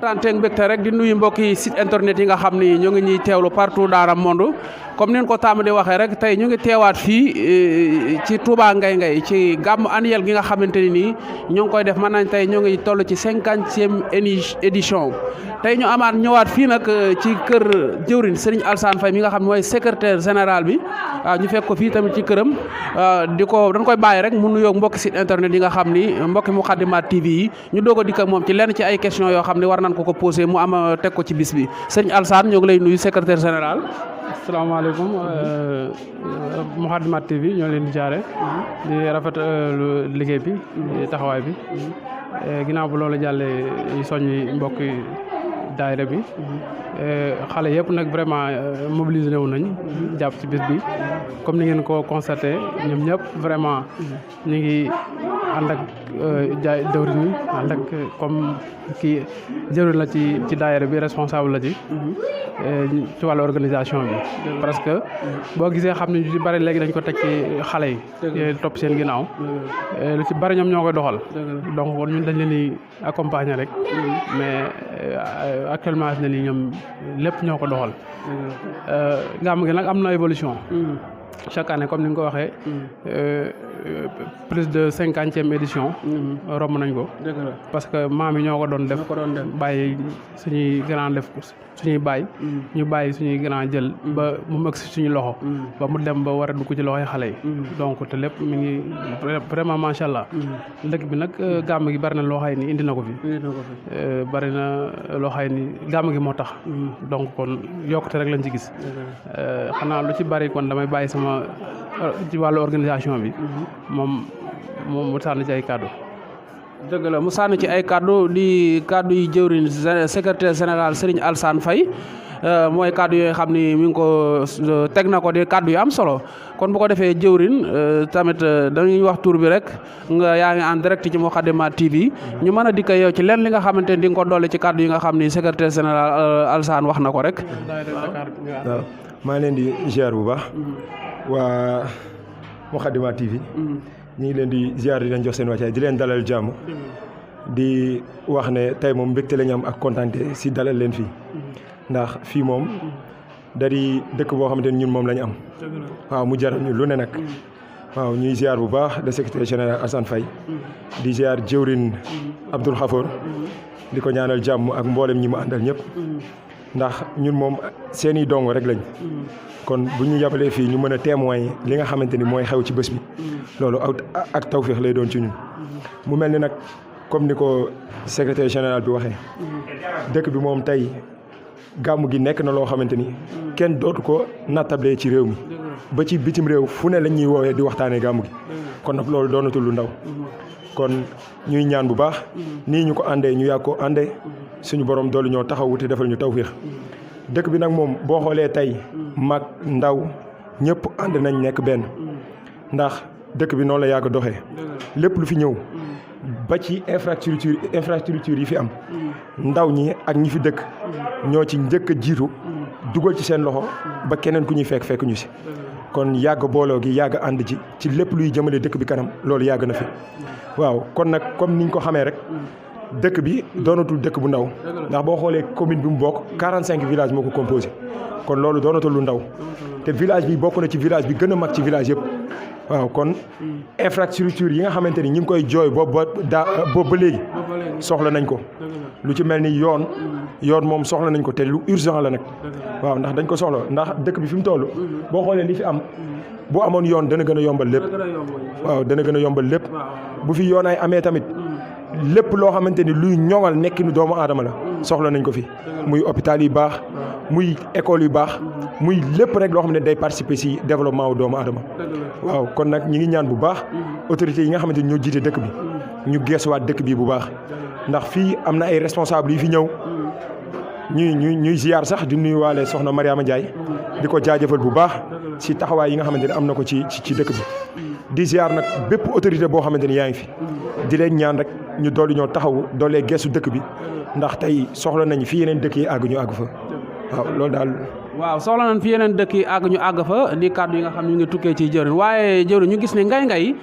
kontaan ak mbégte rek di nuyu mbokki site internet yi nga xam ni ñu ngi ñuy teewlu partout dans le monde comme ni ñu ko tàmm di waxee rek tey ñu ngi teewaat fii ci Touba Ngay Ngay ci gàmm annuel gi nga xamante ni nii ñu ngi koy def mën nañ tey ñu ngi toll ci 50e édition tey ñu amaat ñëwaat fii nag ci kër jëwriñ Serigne Alassane Faye mi nga xam ne mooy secrétaire général bi waaw ñu fekk ko fii tamit ci këram dañ koy bàyyi rek mu nuyoo mbokki site internet yi nga xam ni mbokki Moukhaddamatoul TV yi ñu doog a dikk ak moom ci lenn ci ay question yoo xam ne war nañ ko posé mu am teg ko ci bis bi Serigne Alassane ñoo ngi lay nuyu secrétaire général. asalaamaaleykum Moukhaddamatoul TV ñoo leen di jaare di rafet liggéey bi taxawaay bi ginnaaw bu loolu jàllee soññi mbokk daayira bi xale yëpp nag vraiment mobilisé wu nañ jàpp ci bis bi comme ni ngeen ko constaté ñoom ñëpp vraiment ñu ngi ànd ak jawriñ yi ànd ak comme kii jawriñ la ci daayira bi responsable la ci wàllu organisation bi parce que boo gisee xam ne lu ci bari léegi dañ ko teg ci xale yi topp seen ginnaaw lu ci bari ñoom ñoo koy doxal donc kon ñun dañ leen di accompagner rek mais actuellement ne ni ñoom lépp ñoo ko doxal gàmm gi nag am na évolution chaque année comme ni nga ko waxee plus de 50e édition romb nañ ko parce que maam yi ñoo ko doon def bàyyi suñuy grand def suñuy bàyyi ñu bàyyi suñuy grand jël ba mu mag si suñu loxo ba mu dem ba war a dugg ci loxoy xale yi donc te lépp mi ngi vraiment macha allah dëkk bi nag gàmm gi bari na loo xay ni indi na ko fi bari na loo xay ni gàmm gi moo tax donc kon yokkute rek lañ ci gis xanaa lu ci bari kon damay bàyyi sama ci wàllu organisation bi moom mu sànni ci ay kàddu. dëgg la mu sànni ci ay kàddu di kàddu yi jëwriñ secrétaire général Serigne Alassane Faye mooy kàddu yooyu xam ni mi ngi ko teg na ko di kàddu yu am solo kon bu ko defee jëwriñ tamit dañuy wax tur bi rek nga yaa ngi en direct ci Moukhaddamatoul TV ñu mën a dikk yow ci lenn li nga xamante ni di nga ko dolli ci kàddu yi nga xam ni secrétaire général Alassane wax na ko rek. waaw maa ngi leen di ziar bu baax waa Moukhaddamatoul TV ñu ngi leen di ziar di leen jox seen wàccaay di leen dalal jàmm di wax ne tey moom mbégte la ñu am ak kontaante si dalal leen fii ndax fii moom dari dëkk boo xamante ni ñun moom la ñu am waaw mu jaral ñu lu ne nag waaw ñuy ziar bu baax le secrétaire général Alassane Faye di ziar jëwrin Abdoul Khafour di ko ñaanal jàmm ak mboolem ñi mu àndal ñëpp ndax ñun moom seeni dongo rek lañ kon bu ñu yabalee fii ñu mën a témoin li nga xamante ni mooy xew ci bés bi loolu ak tawféex lay doon ci ñun mu mel ni nag comme ni ko secrétaire général bi waxee dëkk bi moom tey gàmmu gi nekk na loo xamante ni kenn dootu ko nattablee ci réew mi ba ci bitim réew fu ne lañ ñuy woowee di waxtaanee gàmmu gi kon nag loolu doonatul lu ndaw kon ñuy ñaan bu baax nii ñu ko àndee ñu yàgg ko àndee suñu borom doolu ñoo taxawu te defal ñu tawféex dëkk bi nag moom boo xoolee tey mag ndaw ñëpp ànd nañ nekk benn ndax dëkk bi noonu la yàgg doxee lépp lu fi ñëw ba ci infrastructure yi fi am ndaw ñi ak ñi fi dëkk ñoo ci njëkk a jiitu dugal ci seen loxo ba keneen ku ñuy fekk ñu si kon yàgg booloo gi yàgg ànd ci lépp luy jëmale dëkk bi kanam loolu yàgg na fi waaw kon nag comme niñ ko xamee rek dëkk bi doonatul dëkk bu ndaw ndax boo xoolee commune bi mu bokk 45 villages moo ko composé kon loolu doonatul lu ndaw te village bi bokk na ci village bi gën a mag ci village yëpp waaw kon infrastructure yi nga xamante ni ñu ngi koy jooy boobu ba léegi soxla nañ ko lu ci mel ni yoon moom soxla nañ ko te lu urgent la nag waaw ndax dañ ko soxla ndax dëkk bi fi mu toll boo xoolee li fi am bu amoon yoon dana gën a yombal lépp waaw dana gën a yombal lépp bu fi yoon ay amee tamit lépp loo xamante ni luy ñoŋal nekkinu doomu aadama la soxla nañ ko fi muy hôpital yu baax muy école yu baax muy lépp rek loo xam ne day participer ci développement wu doomu aadama waaw kon nag ñi ngi ñaan bu baax autorités yi nga xamante ni ñoo jiite dëkk bi ñu geesuwaat dëkk bi bu baax ndax fii am na ay responsables yi fi ñëw ñuy ziar sax di nuyuwaale soxna Mariama Ndiaye di ko jaajëfal bu baax ci taxawaay yi nga xamante ne am na ko ci dëkk bi di ziar nag bépp autorité boo xamante ni yaa ngi fi di leen ñaan rek ñu dolli ñoo taxawu doolee geesu dëkk bi ndax tey soxla nañ fi yeneen dëkk yi àgg ñu àgg fa waaw loolu daal. waaw soxla nañ fi yeneen dëkk yi àgg ñu àgg fa di kàddu yi nga xam ne ñu ngi tukkee ci jëriñ waaye jëriñ ñu gis ne ngay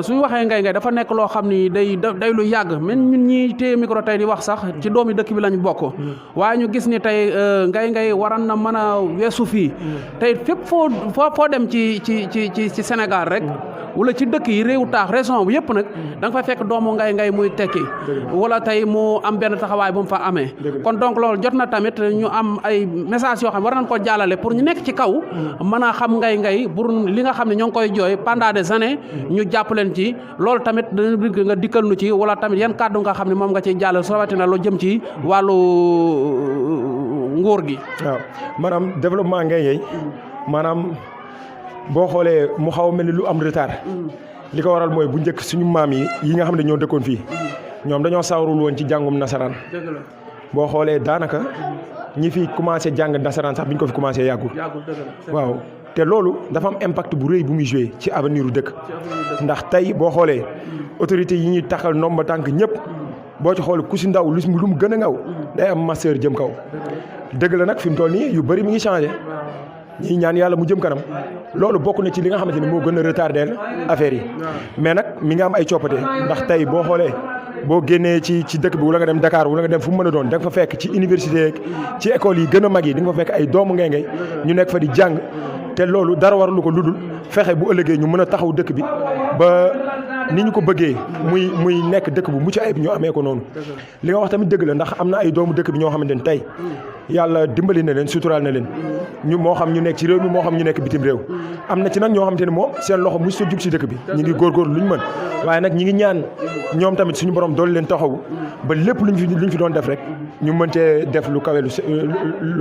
suñu waxee ngay dafa nekk loo xam ni day lu yàgg même ñun ñi téye micro tey di wax sax ci doomi dëkk bi lañ bokk waaye ñu gis ni tey ngay waran na mën a weesu fii tey fépp foo dem ci Sénégal rek wala ci dëkk yi réewu taax région bi yëpp nag da nga fa fekk doomu ngay muy tekki wala tey mu am benn taxawaay bu mu fa amee kon donc loolu jot na tamit ñu am ay message yoo xam war nañ ko jàllale pour ñu nekk ci kaw mën a xam ngay pour li nga xam ne ñoo ngi koy jooy pendant des années ñu jàpp leen ci loolu tamit dañu bëgg nga dikkal nu ci wala tamit yan kàddu nga xam ne moom nga ciy jàllale soo rawatina loo jëm ci wàllu nguur gi. waaw maanaam développement ngay maanaam boo xoolee mu xaw a mel ni lu am retard li ko waral mooy bu njëkk suñu maam yi nga xam ne ñoo dëkkoon fii ñoom dañoo sawarul woon ci jàngum nasaraan boo xoolee daanaka ñi fi commencé jàng nasaraan sax bi ñu ko fi commencé yàggul waaw te loolu dafa am impact bu rëy bu muy joué ci avenir u dëkk ndax tey boo xoolee autorité yi ñuy taxal ndomba tànk ñëpp boo ci xool ku si ndaw lu mu gën a ngaw day am master jëm kaw dëgg la nag fi mu toll nii yu bëri mi ngi changé ñii ñaan yàlla mu jëm kanam loolu bokk na ci li nga xamante ni moo gën a retardé affaire yi mais nag mi nga am ay coppite ndax tey boo xoolee boo génnee ci dëkk bi wala nga dem Dakar wala nga dem fu mu mën a doon da nga fa fekk ci université ci école yi gën a mag yi di nga fa fekk ay doomu ngay ñu nekk fa di jàng te loolu dara waralu ko ludul fexe bu ëllëgee ñu mën a taxaw dëkk bi ba ni ñu ko bëggee muy nekk dëkk bu mucc ayib ñu amee ko noonu li nga wax tamit dëgg la ndax am na ay doomu dëkk bi ñoo xamante ni tey yàlla dimbali na leen suturaal na leen ñu moo xam ñu nekk ci réew mi moo xam ñu nekk bitim réew am na ci nag ñoo xamante ni moom seen loxo mu sa jug si dëkk bi ñu ngi góorgóorlu lu ñu mën waaye nag ñi ngi ñaan ñoom tamit suñu borom dool leen taxawu ba lépp luñ fi doon def rek ñu mën cee def lu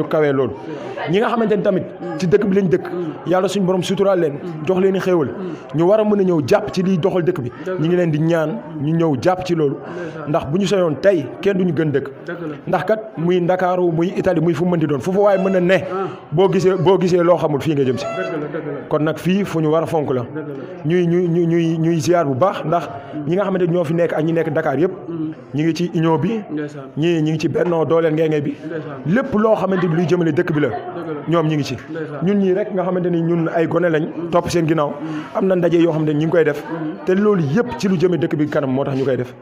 kawee loolu ñi nga xamante ni tamit ci dëkk bi lañ dëkk yàlla suñu borom suturaal leen jox leen i xéewal ñu war a mën a ñëw jàpp ci liy doxal dëkk bi ñu ngi leen di ñaan ñu ñëw jàpp ci loolu ndax bu ñu soyoon tey kenn duñu gën dëkk ndax kat muy Ndakaaru muy Italie muy fu mën di doon foofu waaye mën a ne boo gisee loo xamul fii nga jëm si kon nag fii fu ñu war a fonk la ñuy ziar bu baax ndax ñi nga xamante ñoo fi nekk ak ñi nekk Dakar yëpp ñi ngi ci union bi ñi ngi ci Benno Dooleel Ngay bi lépp loo xamante ni luy jëmale dëkk bi la ñoom ñi ngi ci ñun ñii rek nga xamante ni ñun ay gone lañ topp seen ginnaaw am na ndaje yoo xamante ni ñi ngi koy def te loolu yëpp ci lu jëme dëkk bi kanam moo tax ñu koy def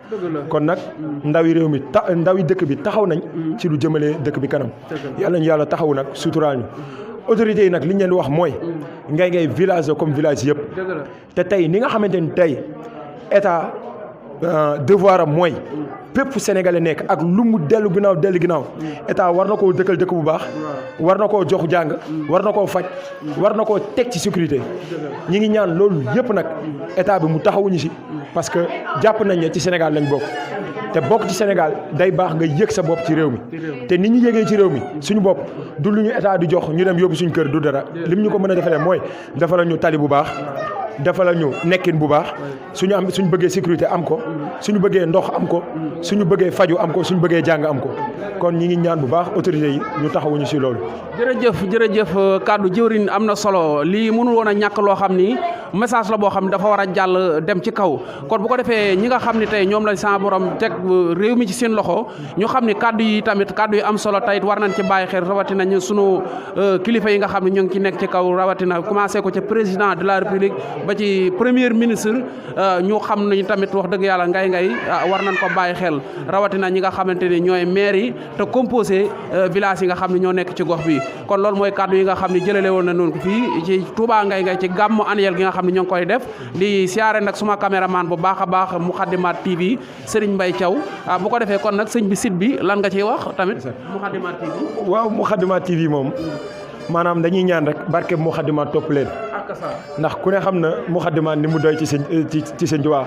kon nag ndawi réew mi ndawi dëkk bi taxaw nañ ci lu jëmale dëkk bi kanam yàlla ñu yàlla taxaw nag suturaal ñu autorités yi nag li ñu leen di wax mooy ngay village comme village yëpp te tey ni nga xamante ni tey état devoir am mooy pépp sénégalais nekk ak lu mu dellu ginnaaw état war na koo dëkkal dëkk bu baax war na koo jox jàng war na koo faj war na koo teg ci sécurité ñi ngi ñaan loolu yëpp nag état bi mu taxawuñu si parce que jàpp nañ ne ci Sénégal lañ bokk te bokk ci Sénégal day baax nga yëg sa bopp ci réew mi te ni ñu yëgee ci réew mi suñu bopp du lu ñu état di jox ñu dem yóbbu suñu kër du dara lim ñu ko mën a defalee mooy defal ñu tali bu baax defal ñu nekkin bu baax suñu bëggee sécurité am ko suñu bëggee ndox am ko suñu bëggee faju am ko suñu bëggee jàng am ko kon ñi ngi ñaan bu baax autorités yi ñu taxawuñu si loolu. jërëjëf kàddu jëwriñ am na solo lii mënul woon a ñàkk loo xam ni message la boo xam ne dafa war a jàll dem ci kaw kon bu ko defee ñi nga xam ne tey ñoom lañ sa borom teg réew mi ci seen loxo ñu xam ne kàddu yi tamit kàddu yi am solo tayit war nañ ci bàyyi xel rawatina ñu sunu kilifa yi nga xam ne ñu ngi ci nekk ci kaw rawatina commencé ko ca président de la république ba ci premier ministre ñu xam nañu tamit wax dëgg yàlla ngay war nañ ko bàyyi xel rawatina ñi nga xamante ne ñooy maire yi te composé village yi nga xam ne ñoo nekk ci gox bi kon loolu mooy kàddu yi nga xam ne jëlale woon na noonu ko fii ci Touba ngay ci gàmmu annuel gi nga xam ne ñoo ngi koy def di siyaare nag suma caméraman bu baax a baax Moukhadimat TV Serigne Mbaye Thiaw bu ko defee kon nag sëñ bi site bi lan nga ciy wax tamit Moukhadimat TV waaw Moukhadimat TV moom maanaam dañuy ñaan rek barke Moukhadimat topp leen ndax ku ne xam na Moukhadimat ni mu doy ci sëñ Tuubaa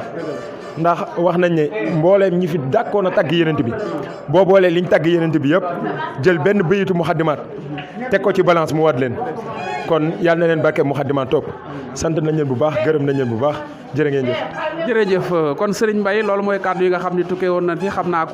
ndax wax nañ ne mbooleem ñi fi dàkkoon a tagg yenent bi boo boolee liñ tagg yenent bi yëpp jël benn bëyitu Moukhadimat teg ko ci balance mu wat leen kon yàlla na leen barke Moukhadimat topp sant nañ leen bu baax gërëm nañ leen bu baax jërë ngeen jëf. jërëjëf kon Serigne Mbaye loolu mooy kàddu yi nga xam ne tukkee woon na fi xam naa ko